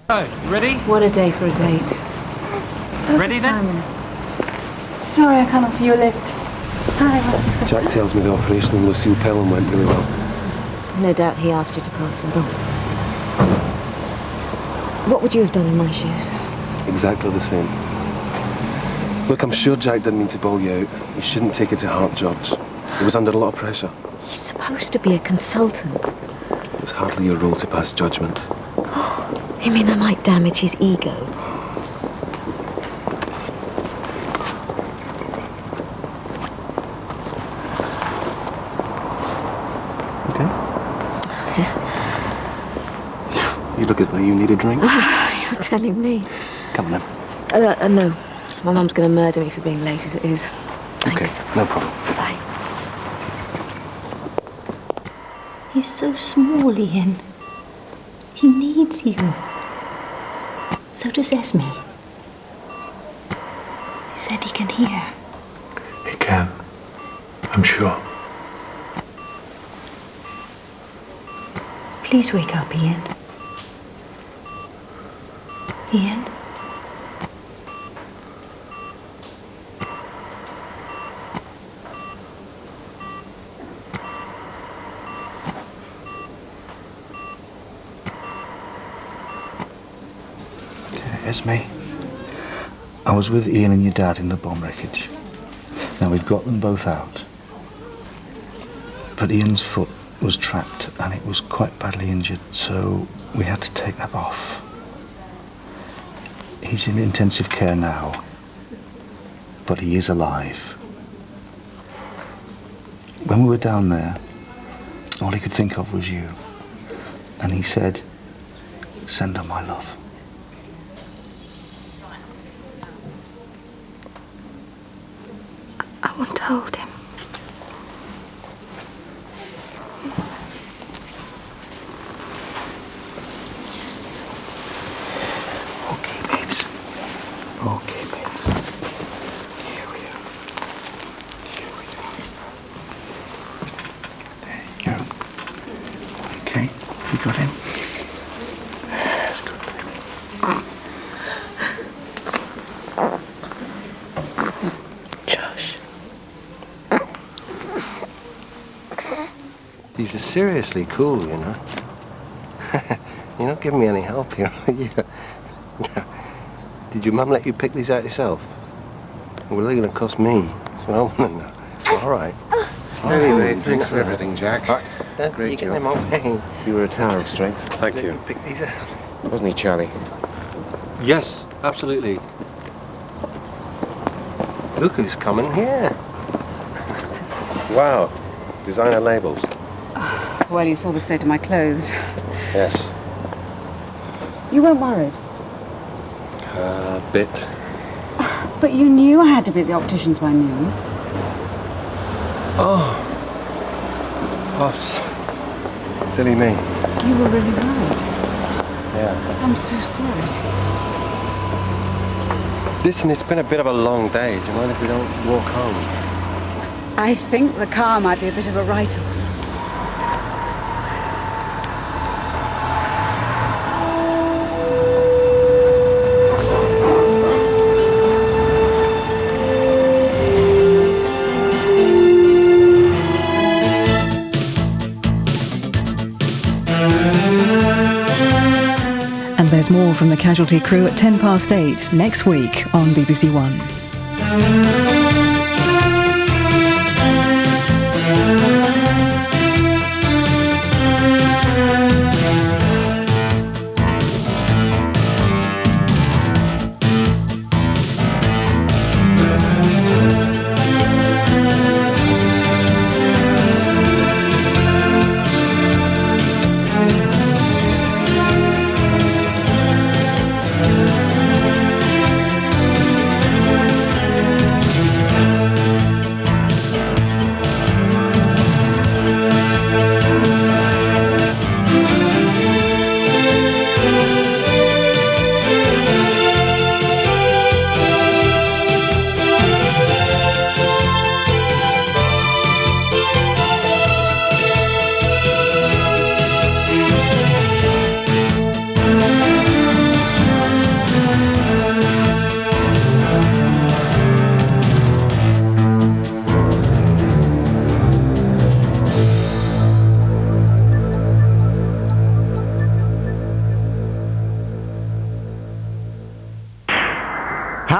Oh, ready? What a day for a date. Ready then? Simon. Sorry, I can't offer you a lift. Hi. Jack tells me the operation on Lucille Pelham went really well. No doubt he asked you to pass that on. What would you have done in my shoes? Exactly the same. Look, I'm sure Jack didn't mean to bawl you out. You shouldn't take it to heart, George. He was under a lot of pressure. He's supposed to be a consultant. It's hardly your role to pass judgment. You mean I might damage his ego? Okay. Yeah. You look as though you need a drink. You're telling me. Come on then. No. My mum's going to murder me for being late as it is. Thanks. Okay, no problem. Bye. He's so small, Ian. He needs you. So does Esme. He said he can hear. He can. I'm sure. Please wake up, Ian. Ian? Esme, I was with Ian and your dad in the bomb wreckage. Now we've got them both out. But Ian's foot was trapped and it was quite badly injured, so we had to take that off. He's in intensive care now, but he is alive. When we were down there, all he could think of was you. And he said, send her my love. I want to hold him. Okay, babes. Okay, babes. Here we are. Here we are. There you go. Okay, you got him? That's good, baby. Josh. These are seriously cool, you know. You're not giving me any help here, are you? Did your mum let you pick these out yourself? Or were they going to cost me? That's what I want to know. All right. Anyway, thanks for everything, Jack. Great you getting them okay? You were a tower of strength. Thank you. Pick these out. Wasn't he, Charlie? Yes, absolutely. Look who's coming here. Wow. Designer labels. Well, you saw the state of my clothes. Yes. You weren't worried. A bit. But you knew I had to be at the optician's by noon. Oh, silly me. You were really right. Yeah. I'm so sorry. Listen, it's been a bit of a long day. Do you mind if we don't walk home? I think the car might be a bit of a write-off. And there's more from the Casualty crew at 8:10 next week on BBC One.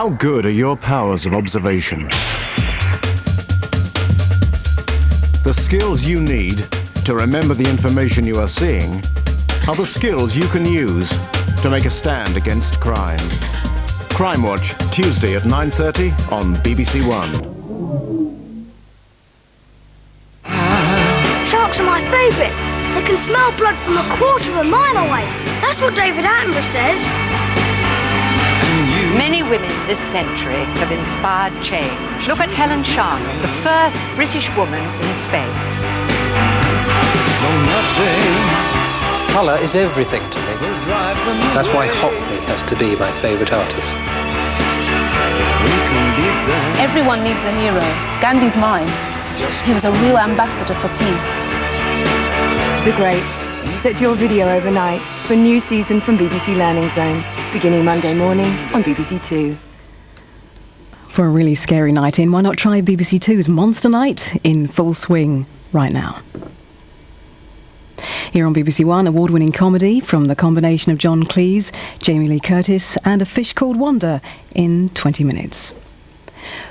How good are your powers of observation? The skills you need to remember the information you are seeing are the skills you can use to make a stand against crime. Crimewatch, Tuesday at 9:30 on BBC One. Sharks are my favourite. They can smell blood from a quarter of a mile away. That's what David Attenborough says. Many women this century have inspired change. Look at Helen Sharman, the first British woman in space. Colour is everything to me. That's why Hockley has to be my favourite artist. Everyone needs a hero. Gandhi's mine. He was a real ambassador for peace. The Greats. Set your video overnight for new season from BBC Learning Zone, beginning Monday morning on BBC Two. For a really scary night in, why not try BBC Two's Monster Night in full swing right now? Here on BBC One, award-winning comedy from the combination of John Cleese, Jamie Lee Curtis and A Fish Called Wanda in 20 minutes.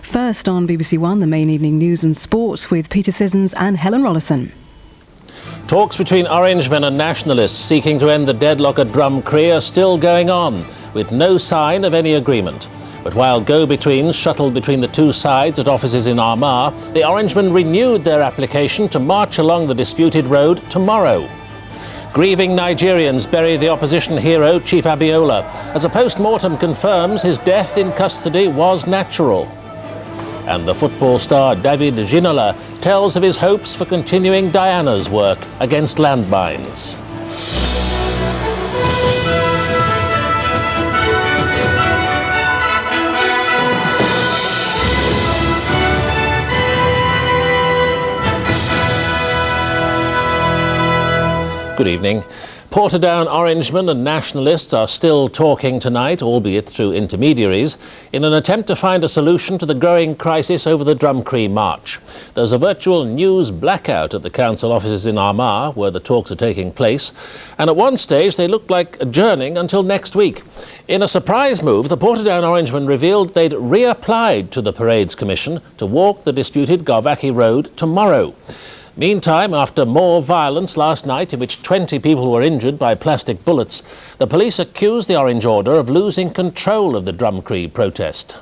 First on BBC One, the main evening news and sport with Peter Sissons and Helen Rollison. Talks between Orangemen and nationalists seeking to end the deadlock at Drumcree are still going on, with no sign of any agreement. But while go-betweens shuttled between the two sides at offices in Armagh, the Orangemen renewed their application to march along the disputed road tomorrow. Grieving Nigerians bury the opposition hero, Chief Abiola, as a post-mortem confirms his death in custody was natural. And the football star David Ginola tells of his hopes for continuing Diana's work against landmines. Good evening. Portadown Orangemen and nationalists are still talking tonight, albeit through intermediaries, in an attempt to find a solution to the growing crisis over the Drumcree march. There's a virtual news blackout at the council offices in Armagh, where the talks are taking place, and at one stage they looked like adjourning until next week. In a surprise move, the Portadown Orangemen revealed they'd reapplied to the Parades Commission to walk the disputed Garvackie Road tomorrow. Meantime, after more violence last night in which 20 people were injured by plastic bullets, the police accused the Orange Order of losing control of the Drumcree protest.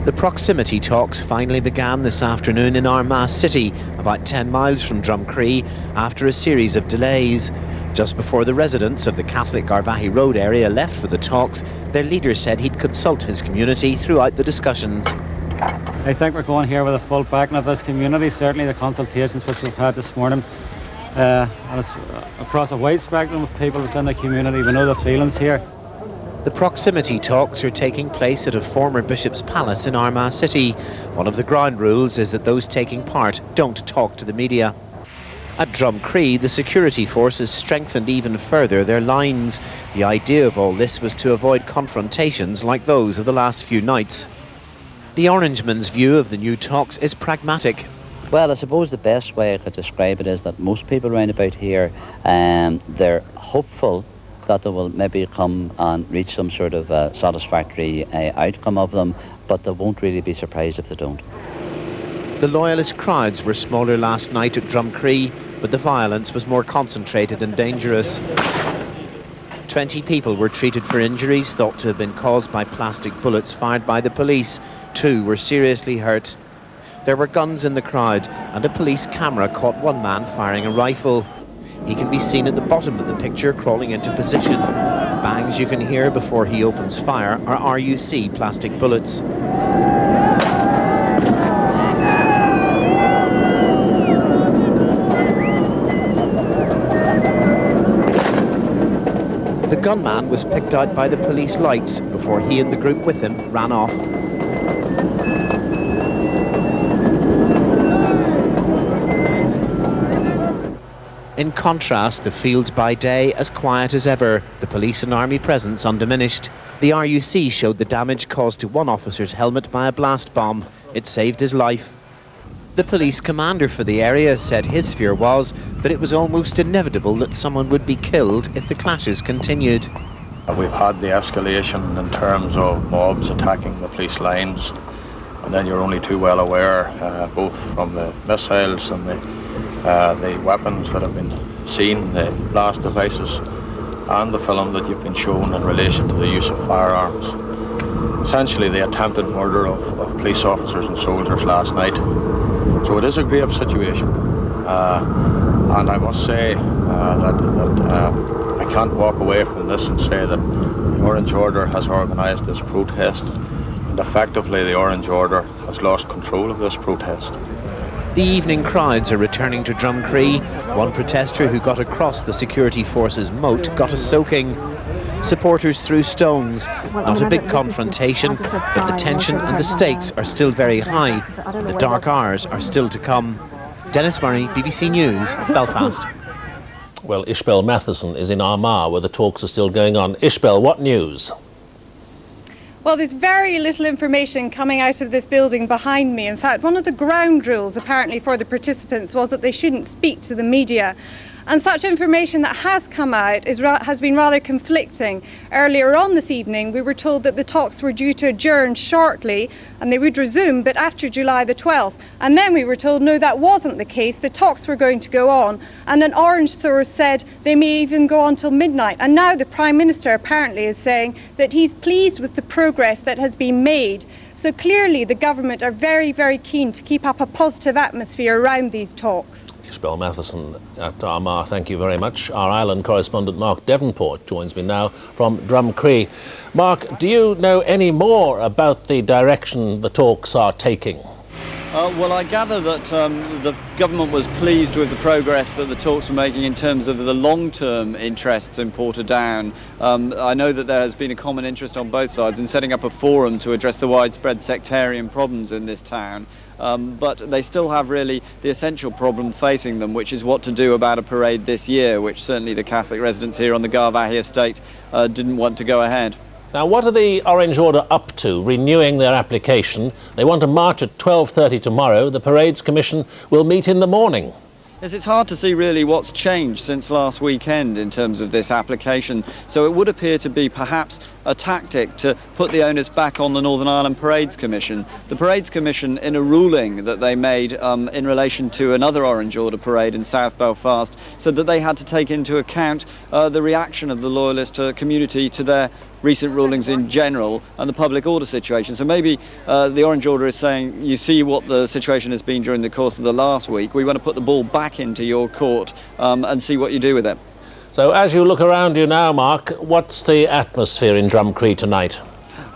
The proximity talks finally began this afternoon in Armagh City, about 10 miles from Drumcree, after a series of delays. Just before the residents of the Catholic Garvackie Road area left for the talks, their leader said he'd consult his community throughout the discussions. I think we're going here with a full backing of this community, certainly the consultations which we've had this morning. And it's across a wide spectrum of people within the community. We know the feelings here. The proximity talks are taking place at a former bishop's palace in Armagh City. One of the ground rules is that those taking part don't talk to the media. At Drumcree, the security forces strengthened even further their lines. The idea of all this was to avoid confrontations like those of the last few nights. The Orangemen's view of the new talks is pragmatic. Well, I suppose the best way I could describe it is that most people around about here, they're hopeful that they will maybe come and reach some sort of satisfactory outcome of them, but they won't really be surprised if they don't. The loyalist crowds were smaller last night at Drumcree, but the violence was more concentrated and dangerous. 20 people were treated for injuries thought to have been caused by plastic bullets fired by the police. 2 were seriously hurt. There were guns in the crowd, and a police camera caught one man firing a rifle. He can be seen at the bottom of the picture crawling into position. The bangs you can hear before he opens fire are RUC plastic bullets. The gunman was picked out by the police lights before he and the group with him ran off. In contrast, the fields by day as quiet as ever, the police and army presence undiminished. The RUC showed the damage caused to one officer's helmet by a blast bomb. It saved his life. The police commander for the area said his fear was that it was almost inevitable that someone would be killed if the clashes continued. We've had the escalation in terms of mobs attacking the police lines, and then you're only too well aware, both from the missiles and the weapons that have been seen, the blast devices, and the film that you've been shown in relation to the use of firearms. Essentially the attempted murder of police officers and soldiers last night. So it is a grave situation, and I must say that I can't walk away from this and say that the Orange Order has organised this protest, and effectively the Orange Order has lost control of this protest. The evening crowds are returning to Drumcree. One protester who got across the security forces' moat got a soaking. Supporters threw stones. Not a big confrontation, but the tension and the stakes are still very high. The dark hours are still to come. Dennis Murray, BBC News, Belfast. Well, Ishbel Matheson is in Armagh, where the talks are still going on. Ishbel, what news? Well, there's very little information coming out of this building behind me. In fact, one of the ground rules, apparently, for the participants was that they shouldn't speak to the media. And such information that has come out has been rather conflicting. Earlier on this evening, we were told that the talks were due to adjourn shortly and they would resume, but after July the 12th. And then we were told, no, that wasn't the case. The talks were going to go on. And an Orange source said they may even go on till midnight. And now the Prime Minister apparently is saying that he's pleased with the progress that has been made. So clearly the government are very, very keen to keep up a positive atmosphere around these talks. Ishbel Matheson at Armagh, thank you very much. Our Ireland correspondent Mark Devonport joins me now from Drumcree. Mark, do you know any more about the direction the talks are taking? Well, I gather that the government was pleased with the progress that the talks were making in terms of the long-term interests in Portadown. I know that there has been a common interest on both sides in setting up a forum to address the widespread sectarian problems in this town. But they still have really the essential problem facing them, which is what to do about a parade this year, which certainly the Catholic residents here on the Garvahi estate didn't want to go ahead. Now, what are the Orange Order up to, renewing their application? They want to march at 12:30 tomorrow. The Parades Commission will meet in the morning. Yes, it's hard to see really what's changed since last weekend in terms of this application. So it would appear to be perhaps a tactic to put the onus back on the Northern Ireland Parades Commission. The Parades Commission, in a ruling that they made in relation to another Orange Order parade in South Belfast, said that they had to take into account the reaction of the Loyalist community to their recent rulings in general and the public order situation. So maybe the Orange Order is saying, you see what the situation has been during the course of the last week, we want to put the ball back into your court and see what you do with it. So as you look around you now, Mark, what's the atmosphere in Drumcree tonight?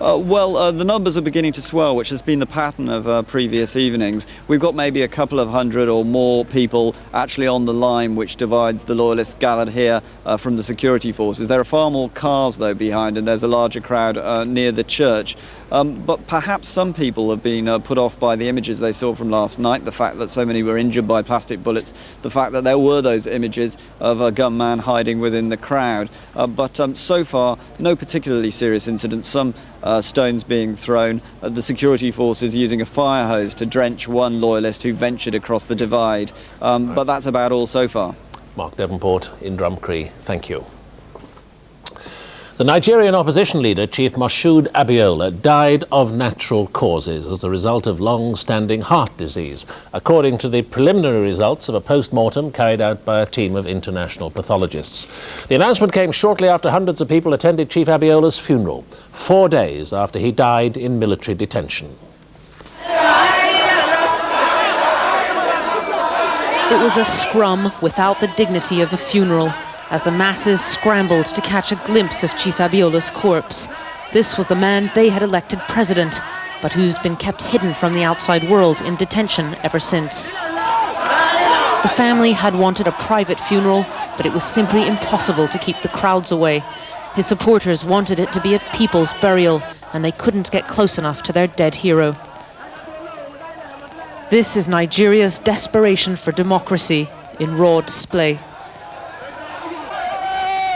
Well, the numbers are beginning to swell, which has been the pattern of previous evenings. We've got maybe a couple of hundred or more people actually on the line which divides the Loyalists gathered here from the security forces. There are far more cars, though, behind, and there's a larger crowd near the church. But perhaps some people have been put off by the images they saw from last night, the fact that so many were injured by plastic bullets, the fact that there were those images of a gunman hiding within the crowd. But so far, no particularly serious incidents. Some stones being thrown, the security forces using a fire hose to drench one Loyalist who ventured across the divide. But that's about all so far. Mark Devonport in Drumcree, thank you. The Nigerian opposition leader, Chief Moshood Abiola, died of natural causes as a result of long-standing heart disease, according to the preliminary results of a post-mortem carried out by a team of international pathologists. The announcement came shortly after hundreds of people attended Chief Abiola's funeral, 4 days after he died in military detention. It was a scrum without the dignity of a funeral, as the masses scrambled to catch a glimpse of Chief Abiola's corpse. This was the man they had elected president, but who's been kept hidden from the outside world in detention ever since. The family had wanted a private funeral, but it was simply impossible to keep the crowds away. His supporters wanted it to be a people's burial, and they couldn't get close enough to their dead hero. This is Nigeria's desperation for democracy in raw display.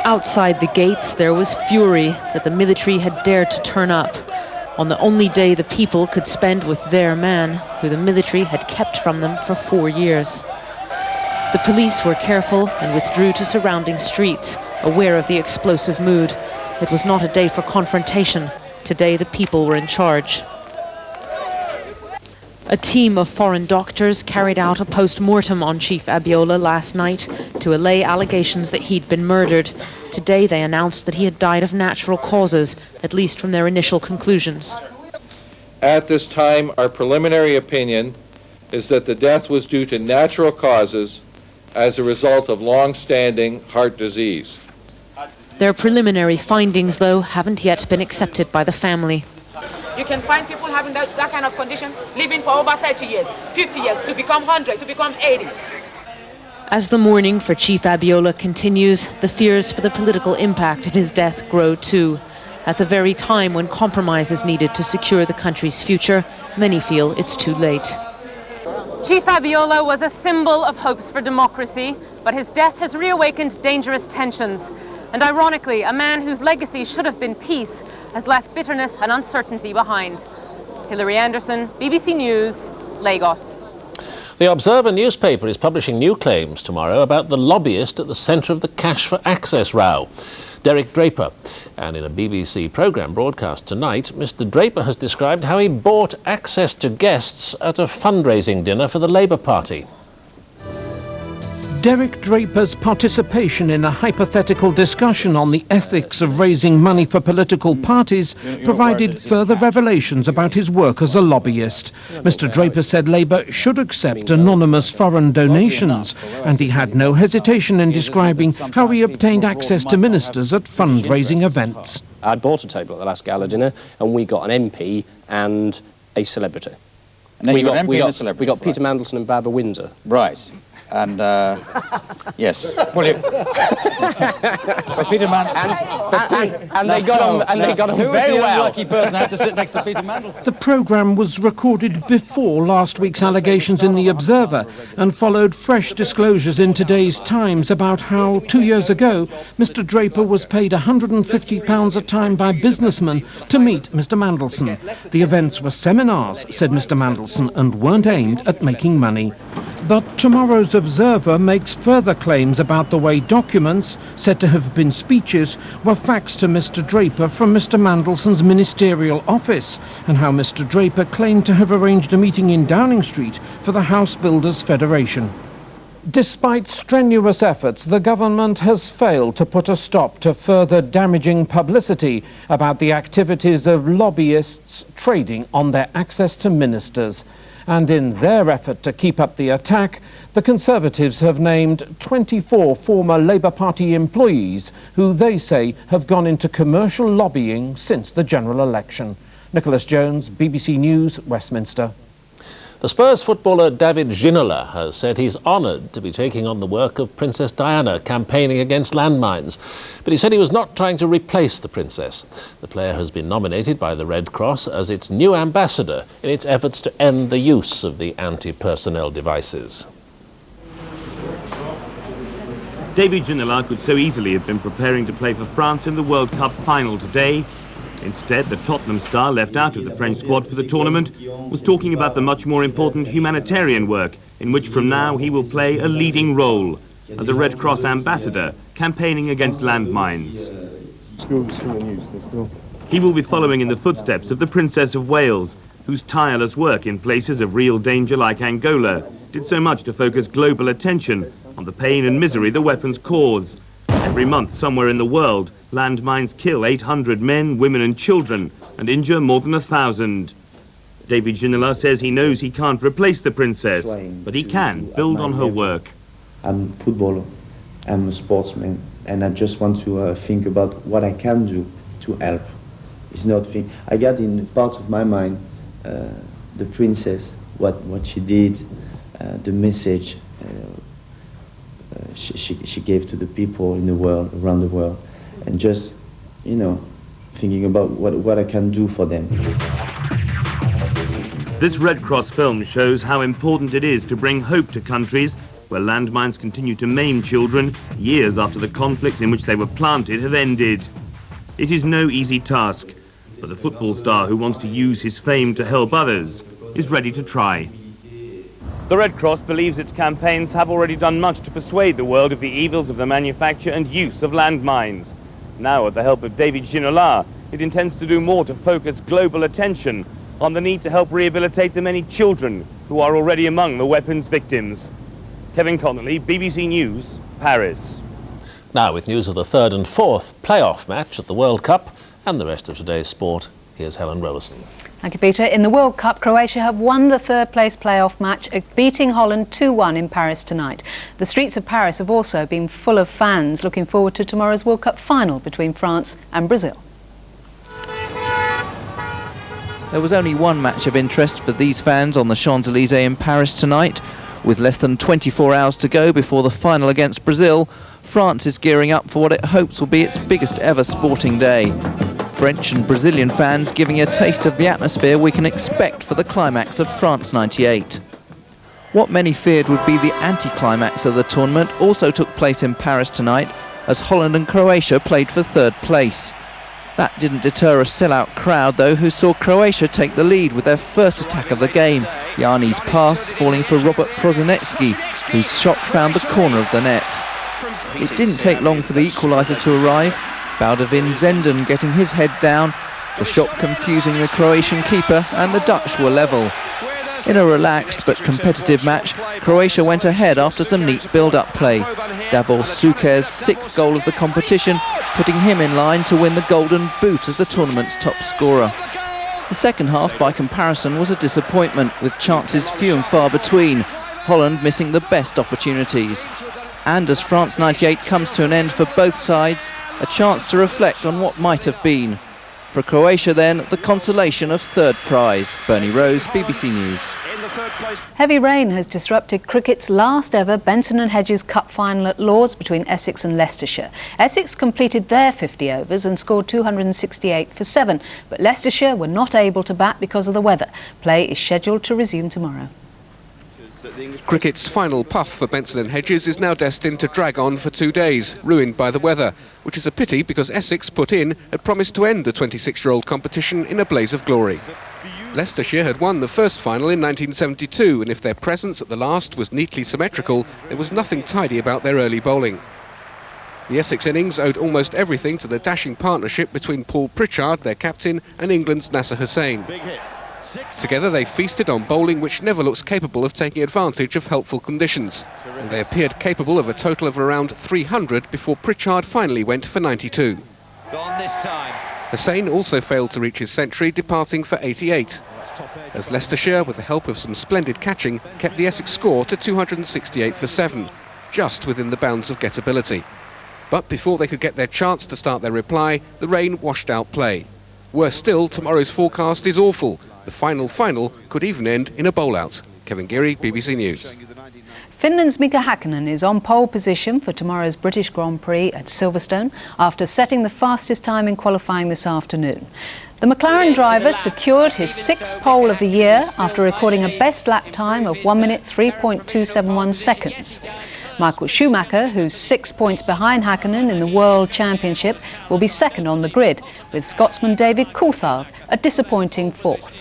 Outside the gates, there was fury that the military had dared to turn up on the only day the people could spend with their man, who the military had kept from them for 4 years. The police were careful and withdrew to surrounding streets, aware of the explosive mood. It was not a day for confrontation. Today, the people were in charge. A team of foreign doctors carried out a post-mortem on Chief Abiola last night to allay allegations that he'd been murdered. Today, they announced that he had died of natural causes, at least from their initial conclusions. At this time, our preliminary opinion is that the death was due to natural causes as a result of long-standing heart disease. Their preliminary findings, though, haven't yet been accepted by the family. You can find people having that kind of condition, living for over 30 years, 50 years, to become 100, to become 80. As the mourning for Chief Abiola continues, the fears for the political impact of his death grow too. At the very time when compromise is needed to secure the country's future, many feel it's too late. Chief Abiola was a symbol of hopes for democracy, but his death has reawakened dangerous tensions. And ironically, a man whose legacy should have been peace has left bitterness and uncertainty behind. Hilary Anderson, BBC News, Lagos. The Observer newspaper is publishing new claims tomorrow about the lobbyist at the centre of the Cash for Access row, Derek Draper. And in a BBC programme broadcast tonight, Mr Draper has described how he bought access to guests at a fundraising dinner for the Labour Party. Derek Draper's participation in a hypothetical discussion on the ethics of raising money for political parties provided further revelations about his work as a lobbyist. Mr Draper said Labour should accept anonymous foreign donations, and he had no hesitation in describing how he obtained access to ministers at fundraising events. I'd bought a table at the last gala dinner, and we got an MP and a celebrity. We got Peter Mandelson and Barbara Windsor. Right. And yes, well, Peter Mandelson, and they got on Who very was the well. unlucky person who had to sit next to Peter Mandelson? The programme was recorded before last week's allegations in The Observer and followed fresh disclosures in today's Times about how 2 years ago Mr Draper was paid £150 a time by businessmen to meet Mr Mandelson. The events were seminars, said Mr Mandelson, and weren't aimed at making money. But tomorrow's Observer makes further claims about the way documents, said to have been speeches, were faxed to Mr Draper from Mr Mandelson's ministerial office, and how Mr Draper claimed to have arranged a meeting in Downing Street for the House Builders Federation. Despite strenuous efforts, the government has failed to put a stop to further damaging publicity about the activities of lobbyists trading on their access to ministers. And in their effort to keep up the attack, the Conservatives have named 24 former Labour Party employees who they say have gone into commercial lobbying since the general election. Nicholas Jones, BBC News, Westminster. The Spurs footballer David Ginola has said he's honoured to be taking on the work of Princess Diana campaigning against landmines. But he said he was not trying to replace the princess. The player has been nominated by the Red Cross as its new ambassador in its efforts to end the use of the anti-personnel devices. David Ginola could so easily have been preparing to play for France in the World Cup final today. Instead, the Tottenham star, left out of the French squad for the tournament, was talking about the much more important humanitarian work in which from now he will play a leading role as a Red Cross ambassador campaigning against landmines. He will be following in the footsteps of the Princess of Wales, whose tireless work in places of real danger like Angola did so much to focus global attention on the pain and misery the weapons cause. Every month, somewhere in the world, landmines kill 800 men, women and children and injure more than 1,000. David Ginola says he knows he can't replace the princess, but he can build on her work. I'm a footballer, I'm a sportsman, and I just want to think about what I can do to help. It's not I got in part of my mind the princess, what she did, the message she gave to the people in the world, around the world, and just, thinking about what I can do for them. This Red Cross film shows how important it is to bring hope to countries where landmines continue to maim children years after the conflicts in which they were planted have ended. It is no easy task, but the football star who wants to use his fame to help others is ready to try. The Red Cross believes its campaigns have already done much to persuade the world of the evils of the manufacture and use of landmines. Now, with the help of David Ginola, it intends to do more to focus global attention on the need to help rehabilitate the many children who are already among the weapons victims. Kevin Connolly, BBC News, Paris. Now, with news of the third and fourth playoff match at the World Cup and the rest of today's sport, here's Helen Rollison. Thank you, Peter. In the World Cup, Croatia have won the third-place playoff match, beating Holland 2-1 in Paris tonight. The streets of Paris have also been full of fans looking forward to tomorrow's World Cup final between France and Brazil. There was only one match of interest for these fans on the Champs-Élysées in Paris tonight. With less than 24 hours to go before the final against Brazil, France is gearing up for what it hopes will be its biggest ever sporting day. French and Brazilian fans giving a taste of the atmosphere we can expect for the climax of France '98. What many feared would be the anti-climax of the tournament also took place in Paris tonight as Holland and Croatia played for third place. That didn't deter a sellout crowd though, who saw Croatia take the lead with their first attack of the game, Yanni's pass falling for Robert Prosinecki, whose shot found the corner of the net. It didn't take long for the equaliser to arrive, Boudewijn Zenden getting his head down, the shot confusing the Croatian keeper, and the Dutch were level. In a relaxed but competitive match, Croatia went ahead after some neat build-up play. Davor Suker's sixth goal of the competition, putting him in line to win the Golden Boot as the tournament's top scorer. The second half, by comparison, was a disappointment, with chances few and far between, Holland missing the best opportunities. And as France '98 comes to an end for both sides, a chance to reflect on what might have been. For Croatia then, the consolation of third prize. Bernie Rose, BBC News. Heavy rain has disrupted cricket's last ever Benson and Hedges Cup final at Lords between Essex and Leicestershire. Essex completed their 50 overs and scored 268 for 7, but Leicestershire were not able to bat because of the weather. Play is scheduled to resume tomorrow. Cricket's final puff for Benson and Hedges is now destined to drag on for 2 days, ruined by the weather, which is a pity because Essex put in had promised to end the 26-year-old competition in a blaze of glory. Leicestershire had won the first final in 1972, and if their presence at the last was neatly symmetrical, there was nothing tidy about their early bowling. The Essex innings owed almost everything to the dashing partnership between Paul Pritchard, their captain, and England's Nasser Hussain. Together they feasted on bowling which never looks capable of taking advantage of helpful conditions, and they appeared capable of a total of around 300 before Pritchard finally went for 92. Gone this time. Hussain also failed to reach his century, departing for 88, as Leicestershire, with the help of some splendid catching, kept the Essex score to 268 for 7, just within the bounds of gettability. But before they could get their chance to start their reply, the rain washed out play. Worse still, tomorrow's forecast is awful. The final could even end in a bowl-out. Kevin Geary, BBC News. Finland's Mika Häkkinen is on pole position for tomorrow's British Grand Prix at Silverstone after setting the fastest time in qualifying this afternoon. The McLaren driver secured his 6th pole of the year after recording a best lap time of 1 minute 3.271 seconds. Michael Schumacher, who's 6 points behind Häkkinen in the World Championship, will be second on the grid, with Scotsman David Coulthard a disappointing 4th.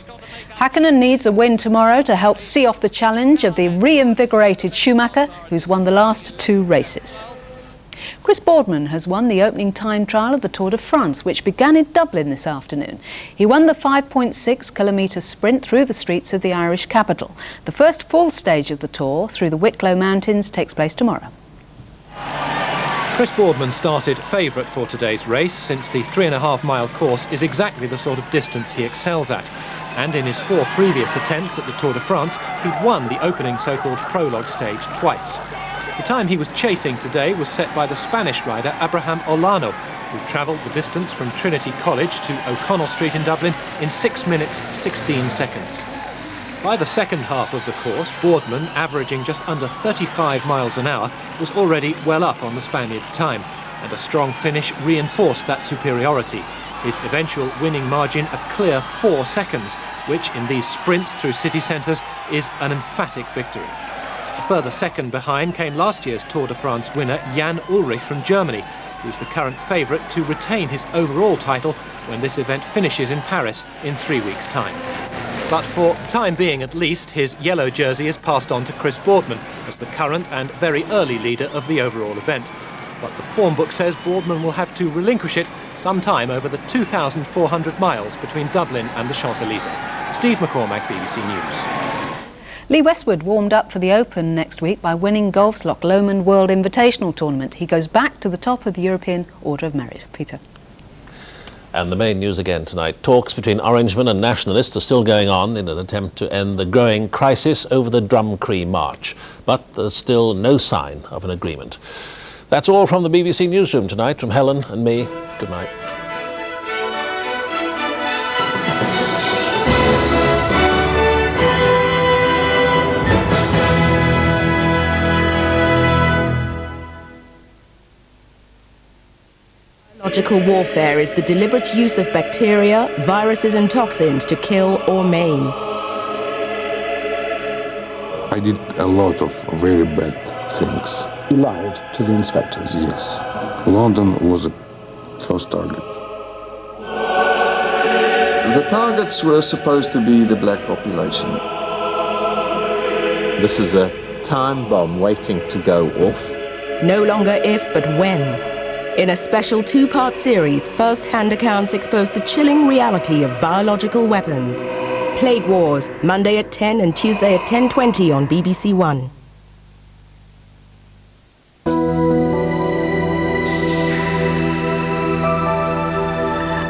Häkkinen needs a win tomorrow to help see off the challenge of the reinvigorated Schumacher, who's won the last 2 races. Chris Boardman has won the opening time trial of the Tour de France, which began in Dublin this afternoon. He won the 5.6 kilometre sprint through the streets of the Irish capital. The first full stage of the Tour through the Wicklow Mountains takes place tomorrow. Chris Boardman started favourite for today's race, since the 3.5-mile course is exactly the sort of distance he excels at. And in his 4 previous attempts at the Tour de France, he'd won the opening so-called prologue stage twice. The time he was chasing today was set by the Spanish rider Abraham Olano, who travelled the distance from Trinity College to O'Connell Street in Dublin in 6 minutes 16 seconds. By the second half of the course, Boardman, averaging just under 35 miles an hour, was already well up on the Spaniard's time, and a strong finish reinforced that superiority. His eventual winning margin a clear 4 seconds, which in these sprints through city centres is an emphatic victory. A further second behind came last year's Tour de France winner Jan Ullrich from Germany, who's the current favourite to retain his overall title when this event finishes in Paris in 3 weeks' time. But for the time being at least, his yellow jersey is passed on to Chris Boardman as the current and very early leader of the overall event. but the form book says Boardman will have to relinquish it sometime over the 2,400 miles between Dublin and the Champs-Élysées. Steve McCormack, BBC News. Lee Westwood warmed up for the Open next week by winning golf's Loch Lomond World Invitational Tournament. He goes back to the top of the European Order of Merit. Peter. And the main news again tonight. Talks between Orangemen and nationalists are still going on in an attempt to end the growing crisis over the Drumcree march. But there's still no sign of an agreement. That's all from the BBC Newsroom tonight. From Helen and me, good night. Biological warfare is the deliberate use of bacteria, viruses and toxins to kill or maim. I did a lot of very bad things. You lied to the inspectors? Yes. London was a first target. The targets were supposed to be the black population. This is a time bomb waiting to go off. No longer if, but when. In a special two-part series, first-hand accounts expose the chilling reality of biological weapons. Plague Wars, Monday at 10 and Tuesday at 10:20 on BBC One.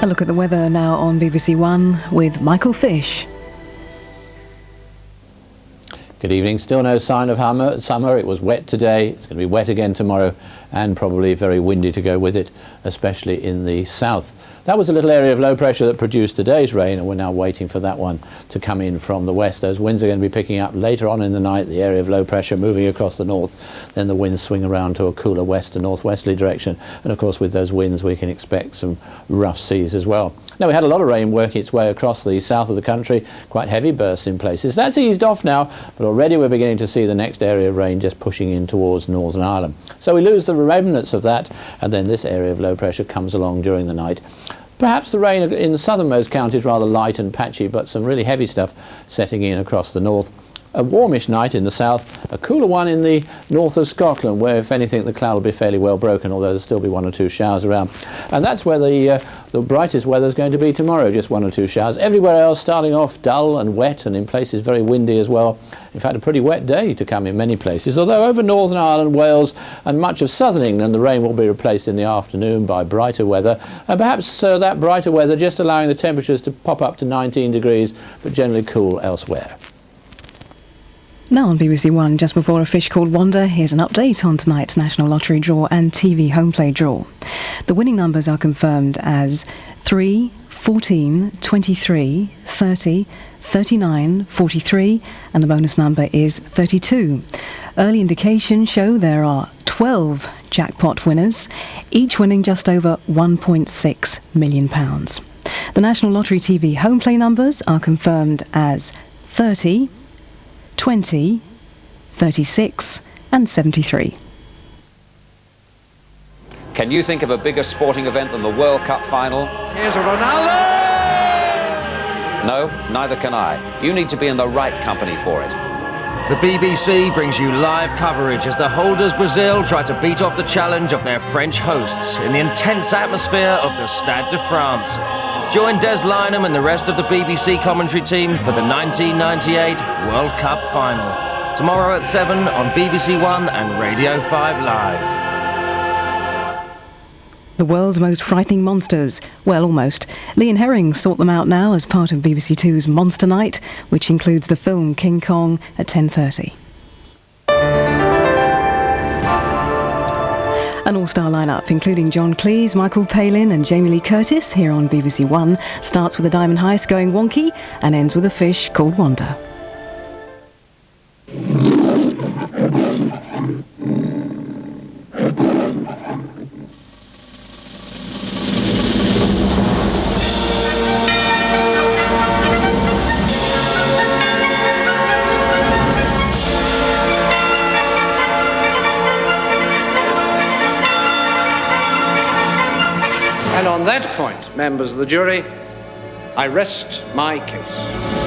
A look at the weather now on BBC One with Michael Fish. Good evening. Still no sign of summer. It was wet today. It's going to be wet again tomorrow and probably very windy to go with it, especially in the south. That was a little area of low pressure that produced today's rain, and we're now waiting for that one to come in from the west. Those winds are going to be picking up later on in the night, the area of low pressure moving across the north. Then the winds swing around to a cooler west to northwesterly direction. And of course, with those winds, we can expect some rough seas as well. Now, we had a lot of rain working its way across the south of the country, quite heavy bursts in places. That's eased off now, but already we're beginning to see the next area of rain just pushing in towards Northern Ireland. So we lose the remnants of that, and then this area of low pressure comes along during the night. Perhaps the rain in the southernmost counties rather light and patchy, but some really heavy stuff setting in across the north. A warmish night in the south, a cooler one in the north of Scotland, where if anything the cloud will be fairly well broken, although there'll still be one or two showers around. And that's where the brightest weather is going to be tomorrow, just one or two showers. Everywhere else starting off dull and wet, and in places very windy as well. In fact, a pretty wet day to come in many places, although over Northern Ireland, Wales and much of southern England the rain will be replaced in the afternoon by brighter weather, and perhaps that brighter weather just allowing the temperatures to pop up to 19 degrees, but generally cool elsewhere. Now on BBC One, just before A Fish Called Wanda, here's an update on tonight's National Lottery draw and TV home play draw. The winning numbers are confirmed as 3, 14, 23, 30, 39, 43, and the bonus number is 32. Early indications show there are 12 jackpot winners, each winning just over £1.6 million. The National Lottery TV home play numbers are confirmed as 30, 20, 36 and 73. Can you think of a bigger sporting event than the World Cup final? Here's a Ronaldo! No, neither can I. You need to be in the right company for it. The BBC brings you live coverage as the holders Brazil try to beat off the challenge of their French hosts in the intense atmosphere of the Stade de France. Join Des Lynam and the rest of the BBC commentary team for the 1998 World Cup final. Tomorrow at 7 on BBC One and Radio 5 Live. The world's most frightening monsters. Well, almost. Lee and Herring sort them out now as part of BBC Two's Monster Night, which includes the film King Kong at 10:30. An all-star lineup, including John Cleese, Michael Palin and Jamie Lee Curtis, here on BBC One, starts with a diamond heist going wonky and ends with A Fish Called Wanda. And on that point, members of the jury, I rest my case.